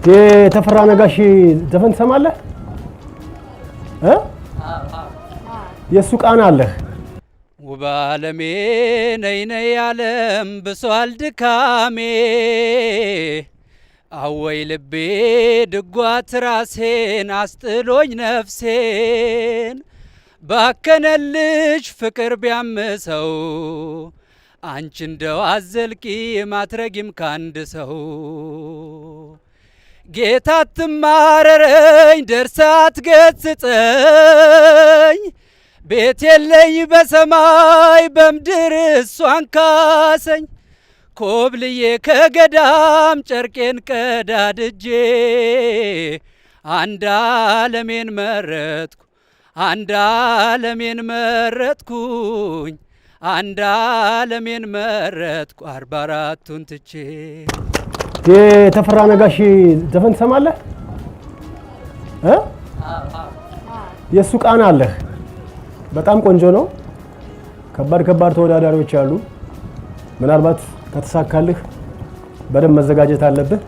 የተፈራ ነጋሽ ዘፈን ትሰማለህ? የሱ ቃና አለህ? ውብ ዓለሜ ነይ ነይ ዓለም ብሷል ድካሜ አወይ ልቤ ድጓት ራሴን አስጥሎኝ ነፍሴን ባከነልሽ ፍቅር ቢያምሰው አንቺ እንደው አዘልቂ ማትረጊም ካንድ ሰው ጌታ ትማረረኝ ደርሳት ገጽጸኝ ቤት የለኝ በሰማይ በምድር እሷን ካሰኝ ኮብልዬ ከገዳም ጨርቄን ቀዳድጄ አንድ ዓለሜን መረጥኩ አንድ ዓለሜን መረጥኩኝ አንድ ዓለሜን መረጥኩ 44ቱን ትቼ የተፈራ ነጋሽ ዘፈን ትሰማለህ? የሱ ቃና አለህ? በጣም ቆንጆ ነው። ከባድ ተወዳዳሪዎች አሉ። ምናልባት ከተሳካልህ በደንብ መዘጋጀት አለብህ።